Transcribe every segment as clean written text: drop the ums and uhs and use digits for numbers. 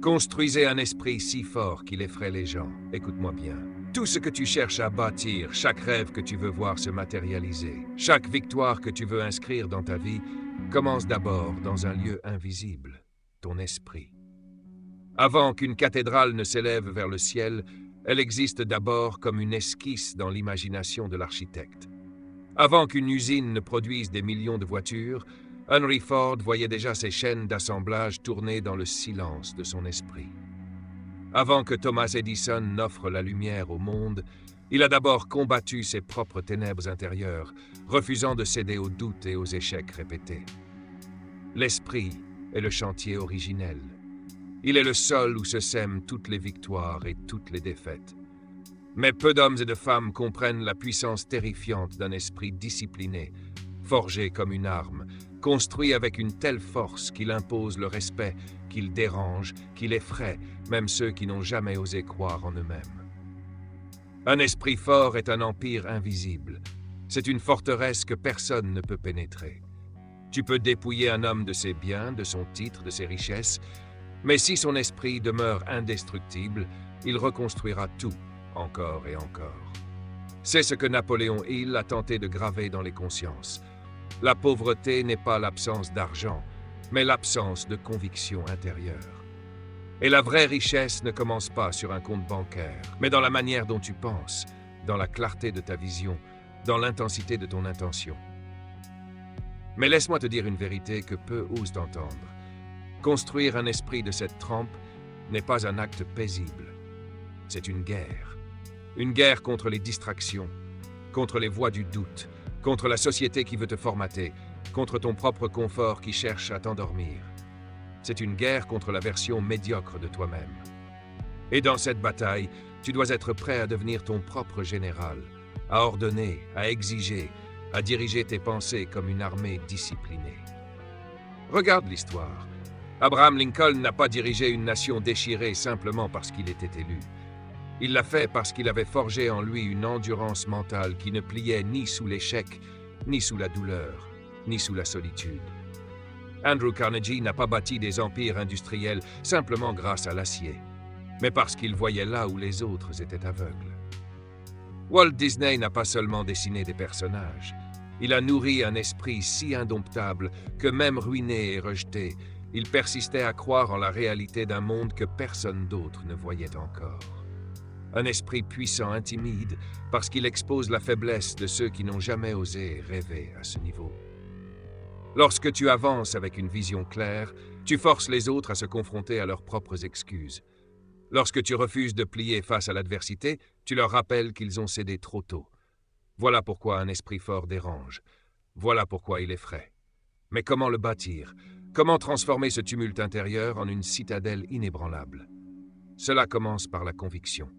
Construisez un esprit si fort qu'il effraie les gens. Écoute-moi bien. Tout ce que tu cherches à bâtir, chaque rêve que tu veux voir se matérialiser, chaque victoire que tu veux inscrire dans ta vie, commence d'abord dans un lieu invisible, ton esprit. Avant qu'une cathédrale ne s'élève vers le ciel, elle existe d'abord comme une esquisse dans l'imagination de l'architecte. Avant qu'une usine ne produise des millions de voitures, Henry Ford voyait déjà ses chaînes d'assemblage tourner dans le silence de son esprit. Avant que Thomas Edison n'offre la lumière au monde, il a d'abord combattu ses propres ténèbres intérieures, refusant de céder aux doutes et aux échecs répétés. L'esprit est le chantier originel. Il est le sol où se sèment toutes les victoires et toutes les défaites. Mais peu d'hommes et de femmes comprennent la puissance terrifiante d'un esprit discipliné, forgé comme une arme, construit avec une telle force qu'il impose le respect, qu'il dérange, qu'il effraie, même ceux qui n'ont jamais osé croire en eux-mêmes. Un esprit fort est un empire invisible. C'est une forteresse que personne ne peut pénétrer. Tu peux dépouiller un homme de ses biens, de son titre, de ses richesses, mais si son esprit demeure indestructible, il reconstruira tout, encore et encore. C'est ce que Napoléon Hill a tenté de graver dans les consciences. La pauvreté n'est pas l'absence d'argent, mais l'absence de conviction intérieure. Et la vraie richesse ne commence pas sur un compte bancaire, mais dans la manière dont tu penses, dans la clarté de ta vision, dans l'intensité de ton intention. Mais laisse-moi te dire une vérité que peu osent entendre. Construire un esprit de cette trempe n'est pas un acte paisible. C'est une guerre. Une guerre contre les distractions, contre les voix du doute, contre la société qui veut te formater, contre ton propre confort qui cherche à t'endormir. C'est une guerre contre la version médiocre de toi-même. Et dans cette bataille, tu dois être prêt à devenir ton propre général, à ordonner, à exiger, à diriger tes pensées comme une armée disciplinée. Regarde l'histoire. Abraham Lincoln n'a pas dirigé une nation déchirée simplement parce qu'il était élu. Il l'a fait parce qu'il avait forgé en lui une endurance mentale qui ne pliait ni sous l'échec, ni sous la douleur, ni sous la solitude. Andrew Carnegie n'a pas bâti des empires industriels simplement grâce à l'acier, mais parce qu'il voyait là où les autres étaient aveugles. Walt Disney n'a pas seulement dessiné des personnages, il a nourri un esprit si indomptable que même ruiné et rejeté, il persistait à croire en la réalité d'un monde que personne d'autre ne voyait encore. Un esprit puissant intimide parce qu'il expose la faiblesse de ceux qui n'ont jamais osé rêver à ce niveau. Lorsque tu avances avec une vision claire, tu forces les autres à se confronter à leurs propres excuses. Lorsque tu refuses de plier face à l'adversité, tu leur rappelles qu'ils ont cédé trop tôt. Voilà pourquoi un esprit fort dérange. Voilà pourquoi il effraie. Mais comment le bâtir? Comment transformer ce tumulte intérieur en une citadelle inébranlable? Cela commence par la conviction.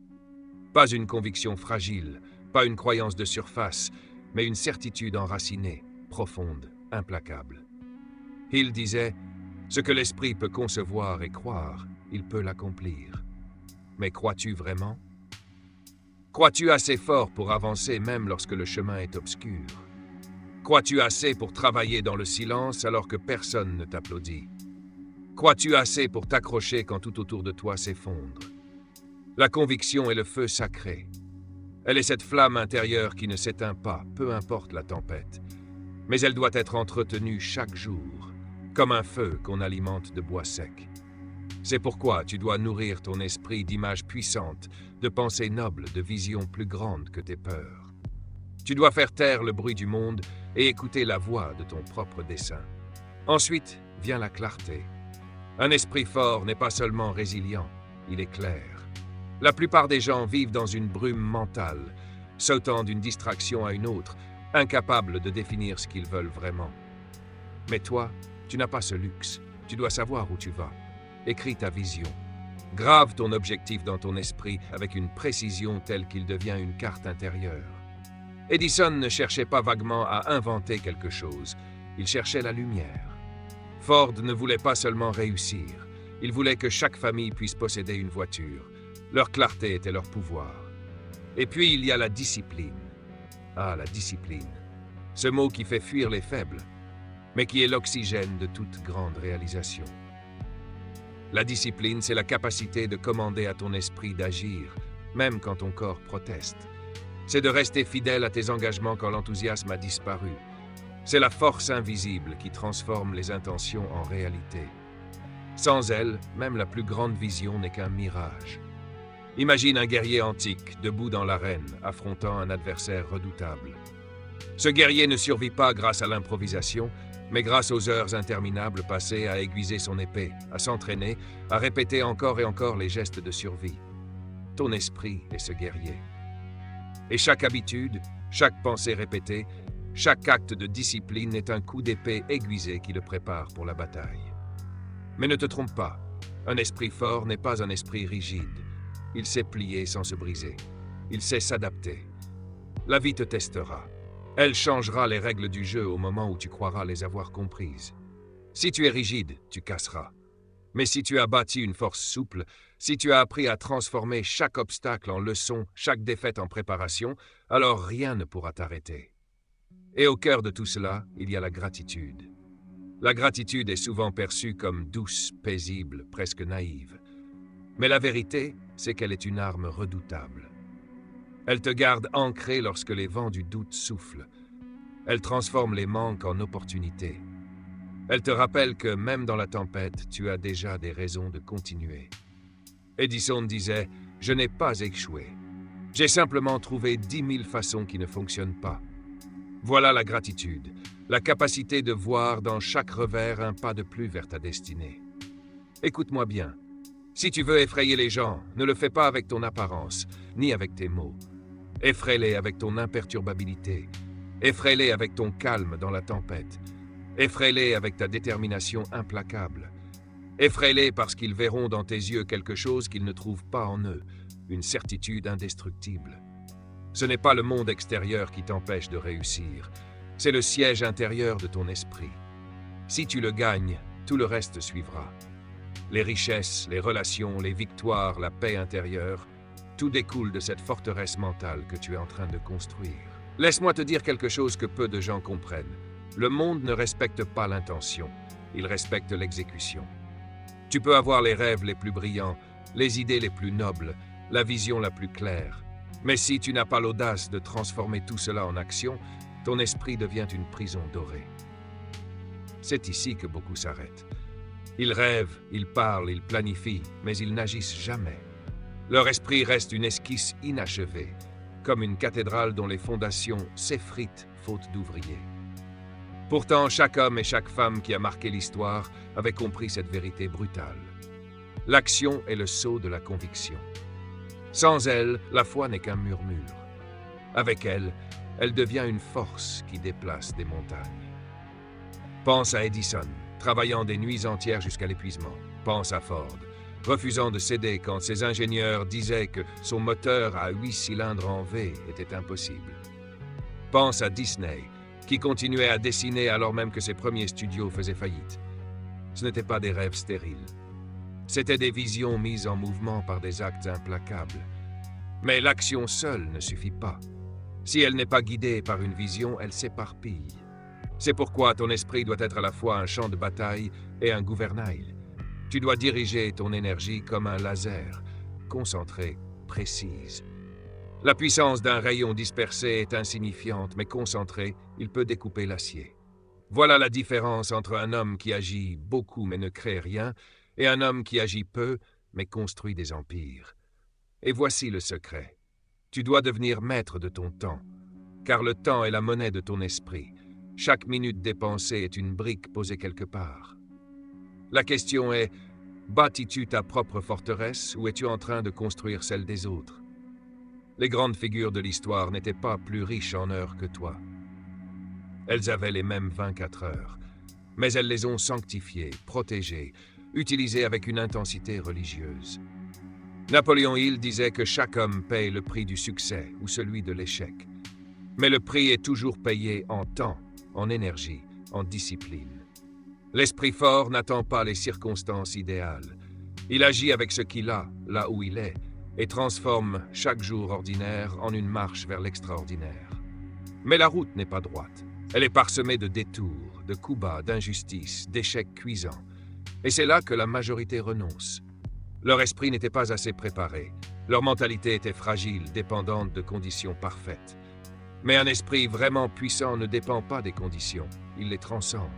Pas une conviction fragile, pas une croyance de surface, mais une certitude enracinée, profonde, implacable. Hill disait « Ce que l'esprit peut concevoir et croire, il peut l'accomplir. » Mais crois-tu vraiment? Crois-tu assez fort pour avancer même lorsque le chemin est obscur? Crois-tu assez pour travailler dans le silence alors que personne ne t'applaudit? Crois-tu assez pour t'accrocher quand tout autour de toi s'effondre? La conviction est le feu sacré. Elle est cette flamme intérieure qui ne s'éteint pas, peu importe la tempête. Mais elle doit être entretenue chaque jour, comme un feu qu'on alimente de bois sec. C'est pourquoi tu dois nourrir ton esprit d'images puissantes, de pensées nobles, de visions plus grandes que tes peurs. Tu dois faire taire le bruit du monde et écouter la voix de ton propre dessein. Ensuite vient la clarté. Un esprit fort n'est pas seulement résilient, il est clair. La plupart des gens vivent dans une brume mentale, sautant d'une distraction à une autre, incapables de définir ce qu'ils veulent vraiment. Mais toi, tu n'as pas ce luxe. Tu dois savoir où tu vas. Écris ta vision. Grave ton objectif dans ton esprit avec une précision telle qu'il devient une carte intérieure. Edison ne cherchait pas vaguement à inventer quelque chose. Il cherchait la lumière. Ford ne voulait pas seulement réussir. Il voulait que chaque famille puisse posséder une voiture. Leur clarté était leur pouvoir. Et puis il y a la discipline. Ah, la discipline. Ce mot qui fait fuir les faibles, mais qui est l'oxygène de toute grande réalisation. La discipline, c'est la capacité de commander à ton esprit d'agir, même quand ton corps proteste. C'est de rester fidèle à tes engagements quand l'enthousiasme a disparu. C'est la force invisible qui transforme les intentions en réalité. Sans elle, même la plus grande vision n'est qu'un mirage. Imagine un guerrier antique, debout dans l'arène, affrontant un adversaire redoutable. Ce guerrier ne survit pas grâce à l'improvisation, mais grâce aux heures interminables passées à aiguiser son épée, à s'entraîner, à répéter encore et encore les gestes de survie. Ton esprit est ce guerrier. Et chaque habitude, chaque pensée répétée, chaque acte de discipline est un coup d'épée aiguisé qui le prépare pour la bataille. Mais ne te trompe pas, un esprit fort n'est pas un esprit rigide. Il sait plier sans se briser. Il sait s'adapter. La vie te testera. Elle changera les règles du jeu au moment où tu croiras les avoir comprises. Si tu es rigide, tu casseras. Mais si tu as bâti une force souple, si tu as appris à transformer chaque obstacle en leçon, chaque défaite en préparation, alors rien ne pourra t'arrêter. Et au cœur de tout cela, il y a la gratitude. La gratitude est souvent perçue comme douce, paisible, presque naïve. Mais la vérité, c'est qu'elle est une arme redoutable. Elle te garde ancré lorsque les vents du doute soufflent. Elle transforme les manques en opportunités. Elle te rappelle que même dans la tempête, tu as déjà des raisons de continuer. Edison disait « Je n'ai pas échoué. J'ai simplement trouvé 10 000 façons qui ne fonctionnent pas. » Voilà la gratitude, la capacité de voir dans chaque revers un pas de plus vers ta destinée. Écoute-moi bien. Si tu veux effrayer les gens, ne le fais pas avec ton apparence, ni avec tes mots. Effraie-les avec ton imperturbabilité. Effraie-les avec ton calme dans la tempête. Effraie-les avec ta détermination implacable. Effraie-les parce qu'ils verront dans tes yeux quelque chose qu'ils ne trouvent pas en eux, une certitude indestructible. Ce n'est pas le monde extérieur qui t'empêche de réussir, c'est le siège intérieur de ton esprit. Si tu le gagnes, tout le reste suivra. Les richesses, les relations, les victoires, la paix intérieure, tout découle de cette forteresse mentale que tu es en train de construire. Laisse-moi te dire quelque chose que peu de gens comprennent. Le monde ne respecte pas l'intention, il respecte l'exécution. Tu peux avoir les rêves les plus brillants, les idées les plus nobles, la vision la plus claire. Mais si tu n'as pas l'audace de transformer tout cela en action, ton esprit devient une prison dorée. C'est ici que beaucoup s'arrêtent. Ils rêvent, ils parlent, ils planifient, mais ils n'agissent jamais. Leur esprit reste une esquisse inachevée, comme une cathédrale dont les fondations s'effritent faute d'ouvriers. Pourtant, chaque homme et chaque femme qui a marqué l'histoire avait compris cette vérité brutale. L'action est le sceau de la conviction. Sans elle, la foi n'est qu'un murmure. Avec elle, elle devient une force qui déplace des montagnes. Pense à Edison, travaillant des nuits entières jusqu'à l'épuisement. Pense à Ford, refusant de céder quand ses ingénieurs disaient que son moteur à 8 cylindres en V était impossible. Pense à Disney, qui continuait à dessiner alors même que ses premiers studios faisaient faillite. Ce n'étaient pas des rêves stériles. C'étaient des visions mises en mouvement par des actes implacables. Mais l'action seule ne suffit pas. Si elle n'est pas guidée par une vision, elle s'éparpille. C'est pourquoi ton esprit doit être à la fois un champ de bataille et un gouvernail. Tu dois diriger ton énergie comme un laser, concentrée, précise. La puissance d'un rayon dispersé est insignifiante, mais concentrée, il peut découper l'acier. Voilà la différence entre un homme qui agit beaucoup mais ne crée rien, et un homme qui agit peu mais construit des empires. Et voici le secret. Tu dois devenir maître de ton temps, car le temps est la monnaie de ton esprit. Chaque minute dépensée est une brique posée quelque part. La question est, bâtis-tu ta propre forteresse ou es-tu en train de construire celle des autres? Les grandes figures de l'histoire n'étaient pas plus riches en heures que toi. Elles avaient les mêmes 24 heures, mais elles les ont sanctifiées, protégées, utilisées avec une intensité religieuse. Napoléon Hill disait que chaque homme paye le prix du succès ou celui de l'échec. Mais le prix est toujours payé en temps, en énergie, en discipline. L'esprit fort n'attend pas les circonstances idéales. Il agit avec ce qu'il a, là où il est, et transforme chaque jour ordinaire en une marche vers l'extraordinaire. Mais la route n'est pas droite. Elle est parsemée de détours, de coups bas, d'injustices, d'échecs cuisants. Et c'est là que la majorité renonce. Leur esprit n'était pas assez préparé. Leur mentalité était fragile, dépendante de conditions parfaites. Mais un esprit vraiment puissant ne dépend pas des conditions, il les transcende.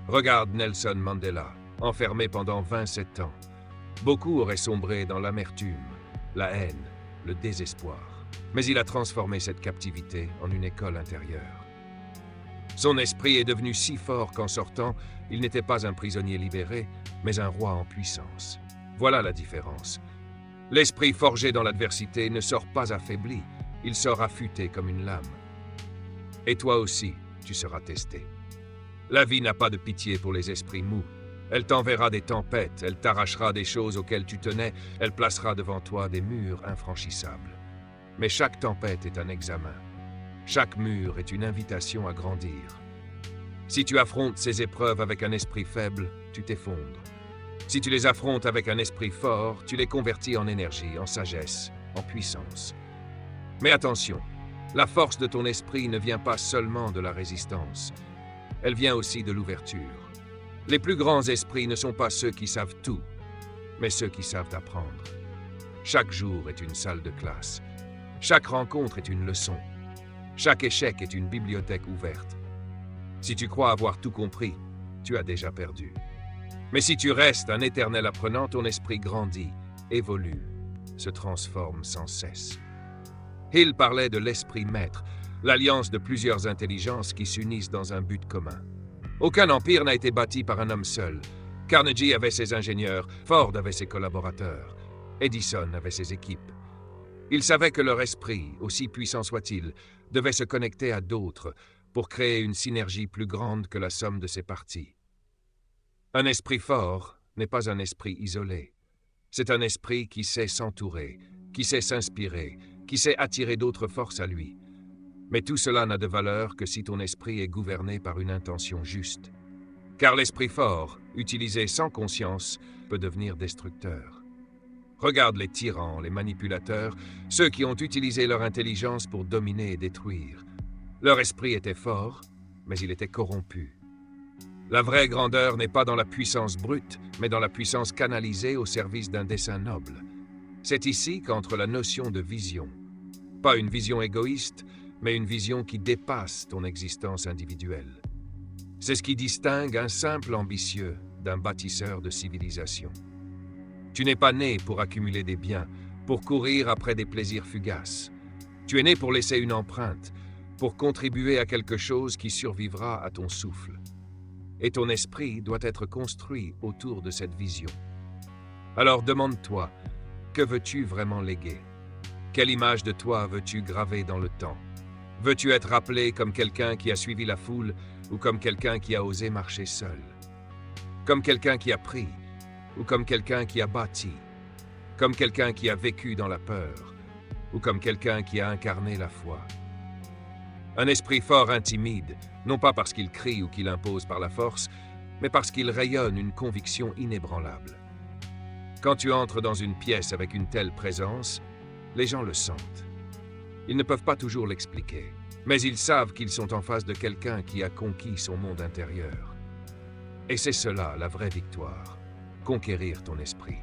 Regarde Nelson Mandela, enfermé pendant 27 ans. Beaucoup auraient sombré dans l'amertume, la haine, le désespoir. Mais il a transformé cette captivité en une école intérieure. Son esprit est devenu si fort qu'en sortant, il n'était pas un prisonnier libéré, mais un roi en puissance. Voilà la différence. L'esprit forgé dans l'adversité ne sort pas affaibli, il sort affûté comme une lame. Et toi aussi, tu seras testé. La vie n'a pas de pitié pour les esprits mous. Elle t'enverra des tempêtes, elle t'arrachera des choses auxquelles tu tenais, elle placera devant toi des murs infranchissables. Mais chaque tempête est un examen. Chaque mur est une invitation à grandir. Si tu affrontes ces épreuves avec un esprit faible, tu t'effondres. Si tu les affrontes avec un esprit fort, tu les convertis en énergie, en sagesse, en puissance. Mais attention, la force de ton esprit ne vient pas seulement de la résistance. Elle vient aussi de l'ouverture. Les plus grands esprits ne sont pas ceux qui savent tout, mais ceux qui savent apprendre. Chaque jour est une salle de classe. Chaque rencontre est une leçon. Chaque échec est une bibliothèque ouverte. Si tu crois avoir tout compris, tu as déjà perdu. Mais si tu restes un éternel apprenant, ton esprit grandit, évolue, se transforme sans cesse. Hill parlait de l'esprit maître, l'alliance de plusieurs intelligences qui s'unissent dans un but commun. Aucun empire n'a été bâti par un homme seul. Carnegie avait ses ingénieurs, Ford avait ses collaborateurs, Edison avait ses équipes. Ils savaient que leur esprit, aussi puissant soit-il, devait se connecter à d'autres pour créer une synergie plus grande que la somme de ses parties. Un esprit fort n'est pas un esprit isolé. C'est un esprit qui sait s'entourer, qui sait s'inspirer, qui sait attirer d'autres forces à lui. Mais tout cela n'a de valeur que si ton esprit est gouverné par une intention juste. Car l'esprit fort, utilisé sans conscience, peut devenir destructeur. Regarde les tyrans, les manipulateurs, ceux qui ont utilisé leur intelligence pour dominer et détruire. Leur esprit était fort, mais il était corrompu. La vraie grandeur n'est pas dans la puissance brute, mais dans la puissance canalisée au service d'un dessein noble. C'est ici qu'entre la notion de vision. Pas une vision égoïste, mais une vision qui dépasse ton existence individuelle. C'est ce qui distingue un simple ambitieux d'un bâtisseur de civilisation. Tu n'es pas né pour accumuler des biens, pour courir après des plaisirs fugaces. Tu es né pour laisser une empreinte, pour contribuer à quelque chose qui survivra à ton souffle. Et ton esprit doit être construit autour de cette vision. Alors demande-toi, que veux-tu vraiment léguer? Quelle image de toi veux-tu graver dans le temps? Veux-tu être rappelé comme quelqu'un qui a suivi la foule ou comme quelqu'un qui a osé marcher seul? Comme quelqu'un qui a pris ou comme quelqu'un qui a bâti? Comme quelqu'un qui a vécu dans la peur ou comme quelqu'un qui a incarné la foi? Un esprit fort intimide, non pas parce qu'il crie ou qu'il impose par la force, mais parce qu'il rayonne une conviction inébranlable. Quand tu entres dans une pièce avec une telle présence, les gens le sentent. Ils ne peuvent pas toujours l'expliquer, mais ils savent qu'ils sont en face de quelqu'un qui a conquis son monde intérieur. Et c'est cela la vraie victoire, conquérir ton esprit.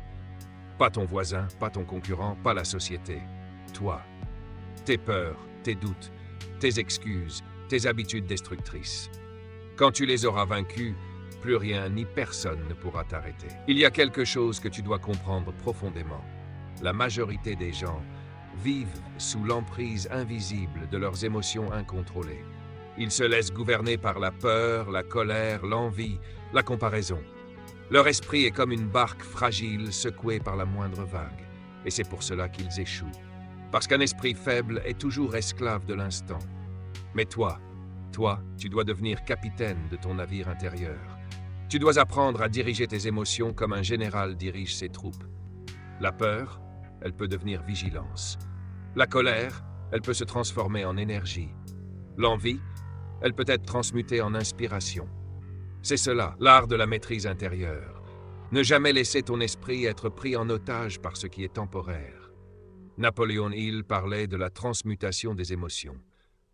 Pas ton voisin, pas ton concurrent, pas la société. Toi, tes peurs, tes doutes, tes excuses, tes habitudes destructrices. Quand tu les auras vaincus, plus rien ni personne ne pourra t'arrêter. Il y a quelque chose que tu dois comprendre profondément. La majorité des gens vivent sous l'emprise invisible de leurs émotions incontrôlées. Ils se laissent gouverner par la peur, la colère, l'envie, la comparaison. Leur esprit est comme une barque fragile secouée par la moindre vague. Et c'est pour cela qu'ils échouent. Parce qu'un esprit faible est toujours esclave de l'instant. Mais toi, tu dois devenir capitaine de ton navire intérieur. Tu dois apprendre à diriger tes émotions comme un général dirige ses troupes. La peur, elle peut devenir vigilance. La colère, elle peut se transformer en énergie. L'envie, elle peut être transmutée en inspiration. C'est cela, l'art de la maîtrise intérieure. Ne jamais laisser ton esprit être pris en otage par ce qui est temporaire. Napoléon Hill parlait de la transmutation des émotions.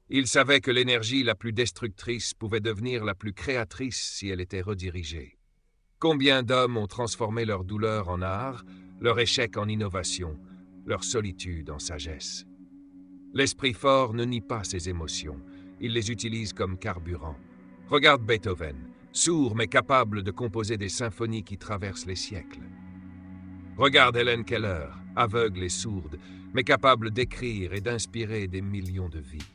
Il savait que l'énergie la plus destructrice pouvait devenir la plus créatrice si elle était redirigée. Combien d'hommes ont transformé leur douleur en art, leur échec en innovation, leur solitude en sagesse. L'esprit fort ne nie pas ses émotions, il les utilise comme carburant. Regarde Beethoven, sourd mais capable de composer des symphonies qui traversent les siècles. Regarde Helen Keller, aveugle et sourde, mais capable d'écrire et d'inspirer des millions de vies.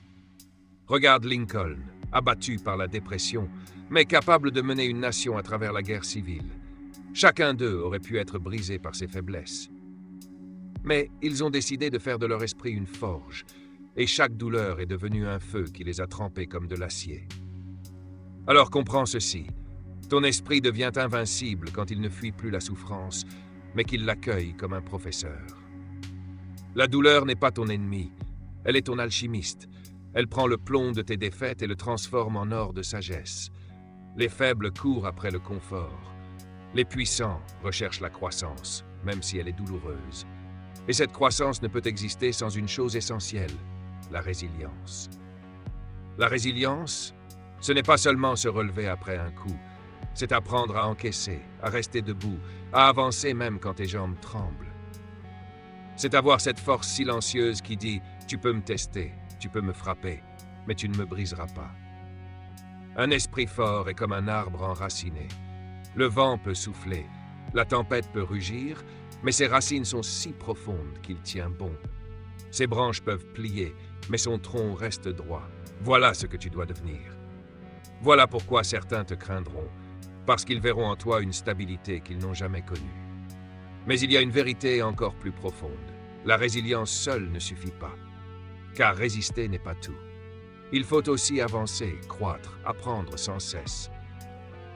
Regarde Lincoln, abattu par la dépression, mais capable de mener une nation à travers la guerre civile. Chacun d'eux aurait pu être brisé par ses faiblesses. Mais ils ont décidé de faire de leur esprit une forge, et chaque douleur est devenue un feu qui les a trempés comme de l'acier. Alors comprends ceci, ton esprit devient invincible quand il ne fuit plus la souffrance, mais qu'il l'accueille comme un professeur. La douleur n'est pas ton ennemi, elle est ton alchimiste. Elle prend le plomb de tes défaites et le transforme en or de sagesse. Les faibles courent après le confort. Les puissants recherchent la croissance, même si elle est douloureuse. Et cette croissance ne peut exister sans une chose essentielle, la résilience. La résilience, ce n'est pas seulement se relever après un coup, c'est apprendre à encaisser, à rester debout, à avancer même quand tes jambes tremblent. C'est avoir cette force silencieuse qui dit « Tu peux me tester, tu peux me frapper, mais tu ne me briseras pas. » Un esprit fort est comme un arbre enraciné. Le vent peut souffler, la tempête peut rugir, mais ses racines sont si profondes qu'il tient bon. Ses branches peuvent plier, mais son tronc reste droit. Voilà ce que tu dois devenir. Voilà pourquoi certains te craindront, parce qu'ils verront en toi une stabilité qu'ils n'ont jamais connue. Mais il y a une vérité encore plus profonde. La résilience seule ne suffit pas, car résister n'est pas tout. Il faut aussi avancer, croître, apprendre sans cesse.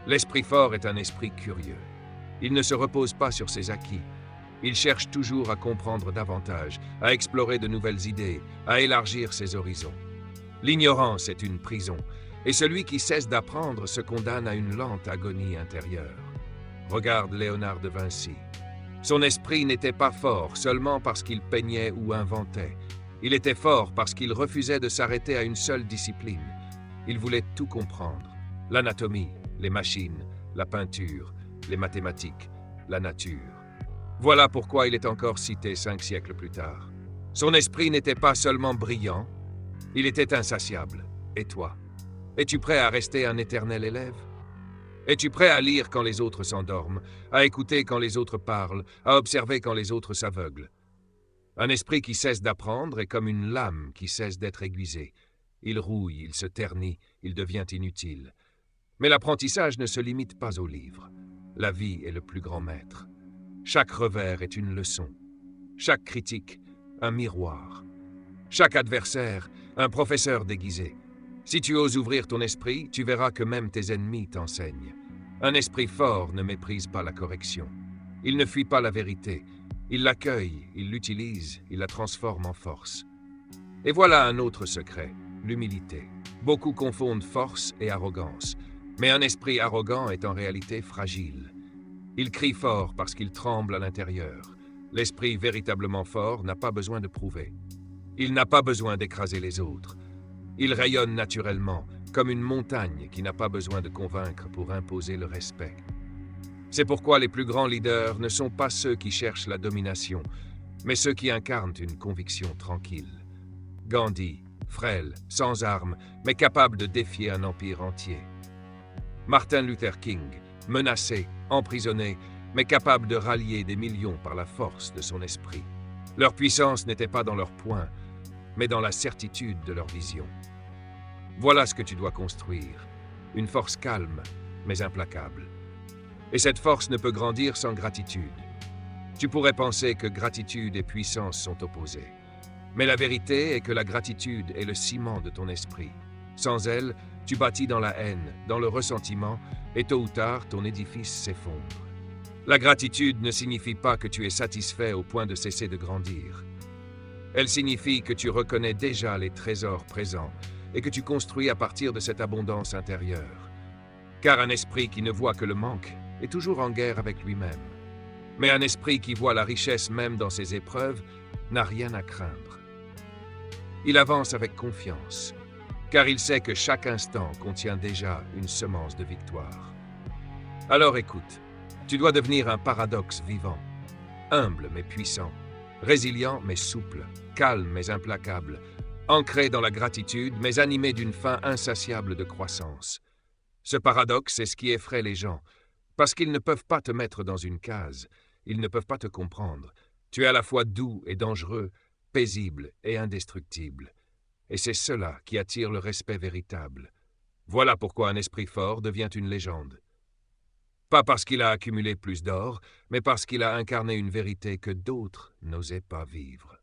L'esprit fort est un esprit curieux. Il ne se repose pas sur ses acquis. Il cherche toujours à comprendre davantage, à explorer de nouvelles idées, à élargir ses horizons. L'ignorance est une prison, et celui qui cesse d'apprendre se condamne à une lente agonie intérieure. Regarde Léonard de Vinci. Son esprit n'était pas fort seulement parce qu'il peignait ou inventait. Il était fort parce qu'il refusait de s'arrêter à une seule discipline. Il voulait tout comprendre. L'anatomie, les machines, la peinture, les mathématiques, la nature. Voilà pourquoi il est encore cité 5 siècles plus tard. Son esprit n'était pas seulement brillant, il était insatiable. Et toi? Es-tu prêt à rester un éternel élève? Es-tu prêt à lire quand les autres s'endorment, à écouter quand les autres parlent, à observer quand les autres s'aveuglent? Un esprit qui cesse d'apprendre est comme une lame qui cesse d'être aiguisée. Il rouille, il se ternit, il devient inutile. Mais l'apprentissage ne se limite pas aux livres. La vie est le plus grand maître. Chaque revers est une leçon. Chaque critique, un miroir. Chaque adversaire, un professeur déguisé. Si tu oses ouvrir ton esprit, tu verras que même tes ennemis t'enseignent. Un esprit fort ne méprise pas la correction. Il ne fuit pas la vérité. Il l'accueille, il l'utilise, il la transforme en force. Et voilà un autre secret, l'humilité. Beaucoup confondent force et arrogance, mais un esprit arrogant est en réalité fragile. Il crie fort parce qu'il tremble à l'intérieur. L'esprit véritablement fort n'a pas besoin de prouver. Il n'a pas besoin d'écraser les autres. Il rayonne naturellement, comme une montagne qui n'a pas besoin de convaincre pour imposer le respect. C'est pourquoi les plus grands leaders ne sont pas ceux qui cherchent la domination, mais ceux qui incarnent une conviction tranquille. Gandhi, frêle, sans armes, mais capable de défier un empire entier. Martin Luther King, menacé, emprisonné, mais capable de rallier des millions par la force de son esprit. Leur puissance n'était pas dans leurs poings, mais dans la certitude de leur vision. Voilà ce que tu dois construire, une force calme, mais implacable. Et cette force ne peut grandir sans gratitude. Tu pourrais penser que gratitude et puissance sont opposées. Mais la vérité est que la gratitude est le ciment de ton esprit. Sans elle, tu bâtis dans la haine, dans le ressentiment, et tôt ou tard, ton édifice s'effondre. La gratitude ne signifie pas que tu es satisfait au point de cesser de grandir. Elle signifie que tu reconnais déjà les trésors présents et que tu construis à partir de cette abondance intérieure. Car un esprit qui ne voit que le manque est toujours en guerre avec lui-même. Mais un esprit qui voit la richesse même dans ses épreuves n'a rien à craindre. Il avance avec confiance, car il sait que chaque instant contient déjà une semence de victoire. Alors écoute, Tu dois devenir un paradoxe vivant, humble mais puissant, résilient mais souple, calme mais implacable, ancré dans la gratitude mais animé d'une faim insatiable de croissance. Ce paradoxe est ce qui effraie les gens, parce qu'ils ne peuvent pas te mettre dans une case, ils ne peuvent pas te comprendre. Tu es à la fois doux et dangereux, paisible et indestructible. Et c'est cela qui attire le respect véritable. Voilà pourquoi un esprit fort devient une légende. Pas parce qu'il a accumulé plus d'or, mais parce qu'il a incarné une vérité que d'autres n'osaient pas vivre.